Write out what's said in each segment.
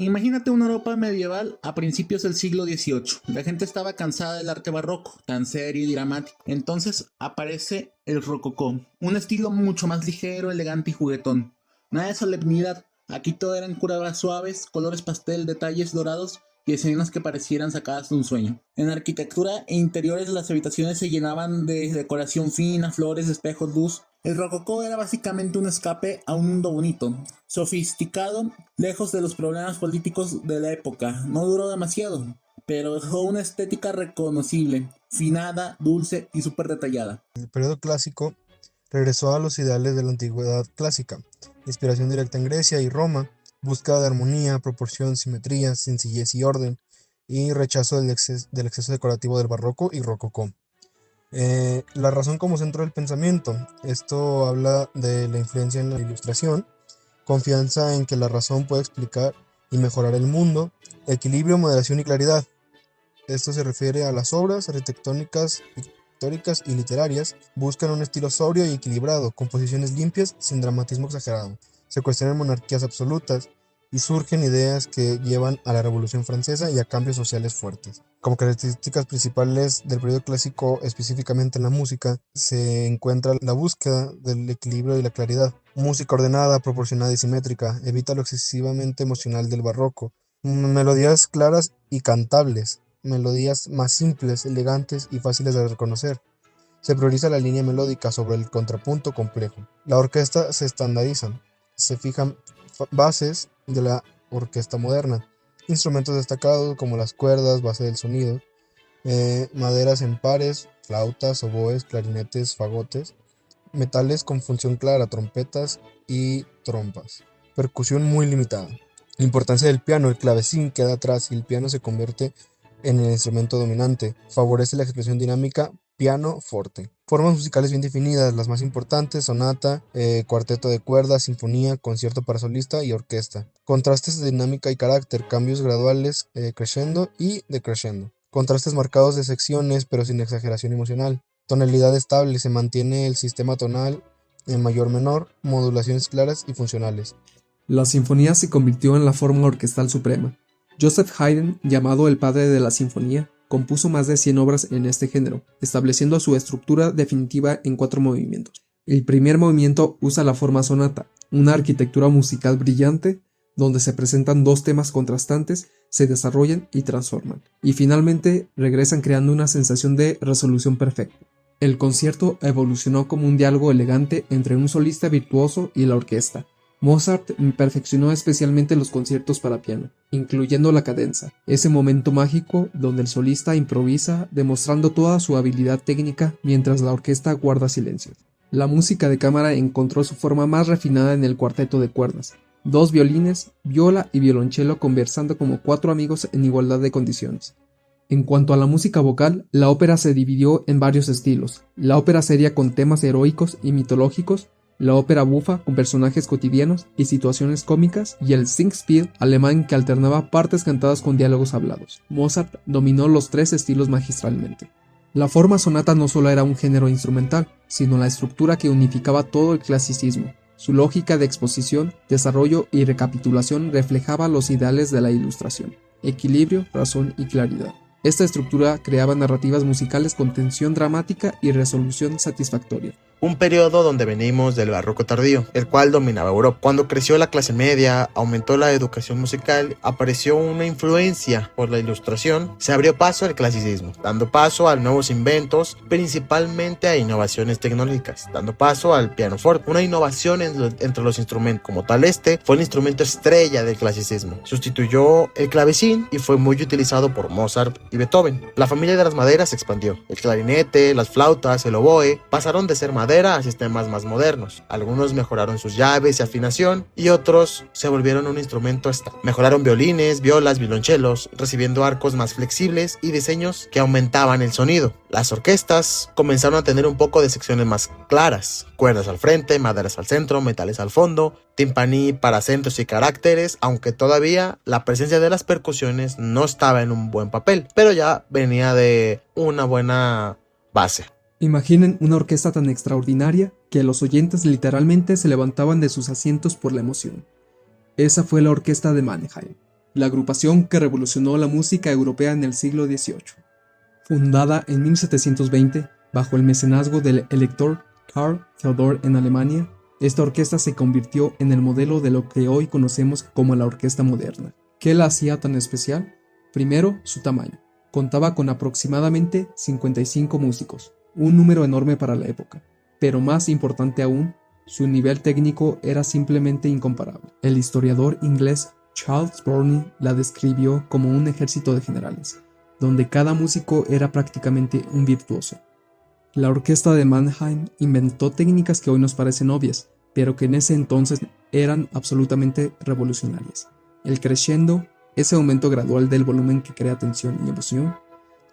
Imagínate una Europa medieval a principios del siglo XVIII. La gente estaba cansada del arte barroco, tan serio y dramático. Entonces aparece el rococó, un estilo mucho más ligero, elegante y juguetón. Nada de solemnidad, aquí todo eran curvas suaves, colores pastel, detalles dorados y escenas que parecieran sacadas de un sueño. En arquitectura e interiores las habitaciones se llenaban de decoración fina, flores, espejos, luz. El rococó era básicamente un escape a un mundo bonito, sofisticado, lejos de los problemas políticos de la época. No duró demasiado, pero dejó una estética reconocible, finada, dulce y súper detallada. El periodo clásico regresó a los ideales de la antigüedad clásica, inspiración directa en Grecia y Roma, búsqueda de armonía, proporción, simetría, sencillez y orden, y rechazo del exceso decorativo del barroco y rococó. La razón como centro del pensamiento. Esto habla de la influencia en la ilustración, confianza en que la razón puede explicar y mejorar el mundo, equilibrio, moderación y claridad. Esto se refiere a las obras arquitectónicas, pictóricas y literarias. Buscan un estilo sobrio y equilibrado, composiciones limpias sin dramatismo exagerado. Se cuestionan monarquías absolutas y surgen ideas que llevan a la Revolución Francesa y a cambios sociales fuertes. Como características principales del periodo clásico, específicamente en la música, se encuentra la búsqueda del equilibrio y la claridad. Música ordenada, proporcionada y simétrica, evita lo excesivamente emocional del barroco. Melodías claras y cantables, melodías más simples, elegantes y fáciles de reconocer. Se prioriza la línea melódica sobre el contrapunto complejo. La orquesta se estandariza, se fijan bases de la orquesta moderna, instrumentos destacados como las cuerdas, base del sonido, maderas en pares, flautas, oboes, clarinetes, fagotes, metales con función clara, trompetas y trompas. Percusión muy limitada. La importancia del piano, el clavecín queda atrás y el piano se convierte en el instrumento dominante. Favorece la expresión dinámica piano forte. Formas musicales bien definidas, las más importantes: sonata, cuarteto de cuerdas, sinfonía, concierto para solista y orquesta. Contrastes de dinámica y carácter, cambios graduales, crescendo y decrescendo. Contrastes marcados de secciones, pero sin exageración emocional. Tonalidad estable, se mantiene el sistema tonal en mayor-menor, modulaciones claras y funcionales. La sinfonía se convirtió en la forma orquestal suprema. Joseph Haydn, llamado el padre de la sinfonía, compuso más de 100 obras en este género, estableciendo su estructura definitiva en 4 movimientos. El primer movimiento usa la forma sonata, una arquitectura musical brillante, donde se presentan 2 temas contrastantes, se desarrollan y transforman, y finalmente regresan creando una sensación de resolución perfecta. El concierto evolucionó como un diálogo elegante entre un solista virtuoso y la orquesta. Mozart perfeccionó especialmente los conciertos para piano, incluyendo la cadenza, ese momento mágico donde el solista improvisa demostrando toda su habilidad técnica mientras la orquesta guarda silencio. La música de cámara encontró su forma más refinada en el cuarteto de cuerdas, 2 violines, viola y violonchelo conversando como 4 amigos en igualdad de condiciones. En cuanto a la música vocal, la ópera se dividió en varios estilos: la ópera seria con temas heroicos y mitológicos, la ópera bufa con personajes cotidianos y situaciones cómicas, y el Singspiel alemán que alternaba partes cantadas con diálogos hablados. Mozart dominó los 3 estilos magistralmente. La forma sonata no solo era un género instrumental, sino la estructura que unificaba todo el clasicismo. Su lógica de exposición, desarrollo y recapitulación reflejaba los ideales de la ilustración: equilibrio, razón y claridad. Esta estructura creaba narrativas musicales con tensión dramática y resolución satisfactoria. Un periodo donde venimos del barroco tardío, el cual dominaba Europa. Cuando creció la clase media, aumentó la educación musical, apareció una influencia por la ilustración, se abrió paso al clasicismo, dando paso a nuevos inventos, principalmente a innovaciones tecnológicas, dando paso al pianoforte, una innovación entre los instrumentos. Como tal, este fue el instrumento estrella del clasicismo. Sustituyó el clavecín y fue muy utilizado por Mozart y Beethoven. La familia de las maderas se expandió. El clarinete, las flautas, el oboe pasaron de ser madera a sistemas más modernos. Algunos mejoraron sus llaves y afinación y otros se volvieron un instrumento estándar. Mejoraron violines, violas, violonchelos, recibiendo arcos más flexibles y diseños que aumentaban el sonido. Las orquestas comenzaron a tener un poco de secciones más claras: cuerdas al frente, maderas al centro, metales al fondo, timpaní para acentos y caracteres, aunque todavía la presencia de las percusiones no estaba en un buen papel, pero ya venía de una buena base. Imaginen una orquesta tan extraordinaria que los oyentes literalmente se levantaban de sus asientos por la emoción. Esa fue la orquesta de Mannheim. la agrupación que revolucionó la música europea en el siglo XVIII. Fundada en 1720 bajo el mecenazgo del elector Karl Theodor en Alemania, esta orquesta se convirtió en el modelo de lo que hoy conocemos como la orquesta moderna. ¿Qué la hacía tan especial? Primero, su tamaño. Contaba con aproximadamente 55 músicos, un número enorme para la época, pero más importante aún, su nivel técnico era simplemente incomparable. El historiador inglés Charles Burney la describió como un ejército de generales, donde cada músico era prácticamente un virtuoso. La orquesta de Mannheim inventó técnicas que hoy nos parecen obvias, pero que en ese entonces eran absolutamente revolucionarias. El crescendo, ese aumento gradual del volumen que crea tensión y emoción,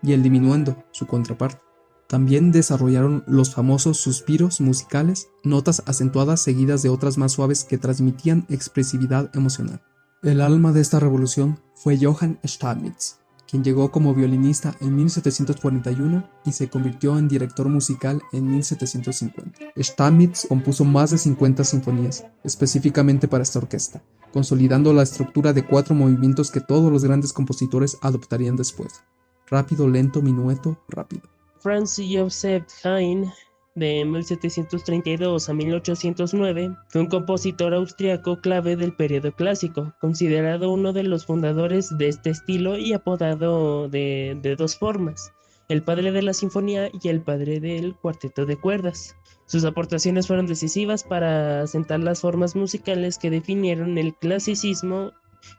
y el diminuendo, su contraparte. También desarrollaron los famosos suspiros musicales, notas acentuadas seguidas de otras más suaves que transmitían expresividad emocional. El alma de esta revolución fue Johann Stamitz, quien llegó como violinista en 1741 y se convirtió en director musical en 1750. Stamitz compuso más de 50 sinfonías, específicamente para esta orquesta, consolidando la estructura de 4 movimientos que todos los grandes compositores adoptarían después: rápido, lento, minueto, rápido. Franz Joseph Haydn, de 1732 a 1809, fue un compositor austriaco clave del periodo clásico, considerado uno de los fundadores de este estilo y apodado de dos formas: el padre de la sinfonía y el padre del cuarteto de cuerdas. Sus aportaciones fueron decisivas para asentar las formas musicales que definieron el clasicismo,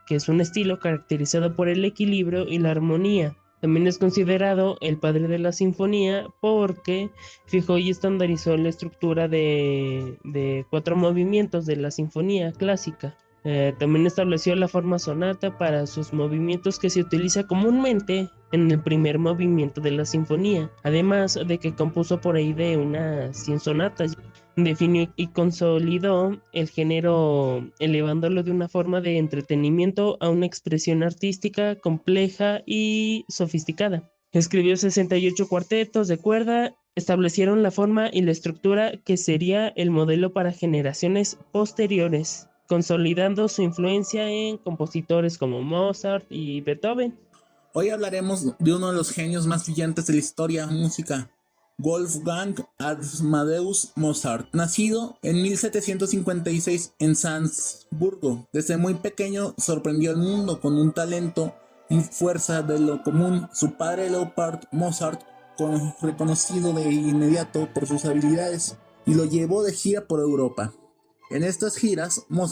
que es un estilo caracterizado por el equilibrio y la armonía. También es considerado el padre de la sinfonía porque fijó y estandarizó la estructura de 4 movimientos de la sinfonía clásica. También estableció la forma sonata para sus movimientos, que se utiliza comúnmente en el primer movimiento de la sinfonía, además de que compuso por ahí de unas 100 sonatas. Definió y consolidó el género, elevándolo de una forma de entretenimiento a una expresión artística compleja y sofisticada. Escribió 68 cuartetos de cuerda, establecieron la forma y la estructura que sería el modelo para generaciones posteriores, consolidando su influencia en compositores como Mozart y Beethoven. Hoy hablaremos de uno de los genios más brillantes de la historia de la música, Wolfgang Amadeus Mozart, nacido en 1756 en Salzburgo. Desde muy pequeño sorprendió al mundo con un talento y fuerza de lo común. Su padre Leopold Mozart, reconocido de inmediato por sus habilidades, y lo llevó de gira por Europa. En estas giras, Mozart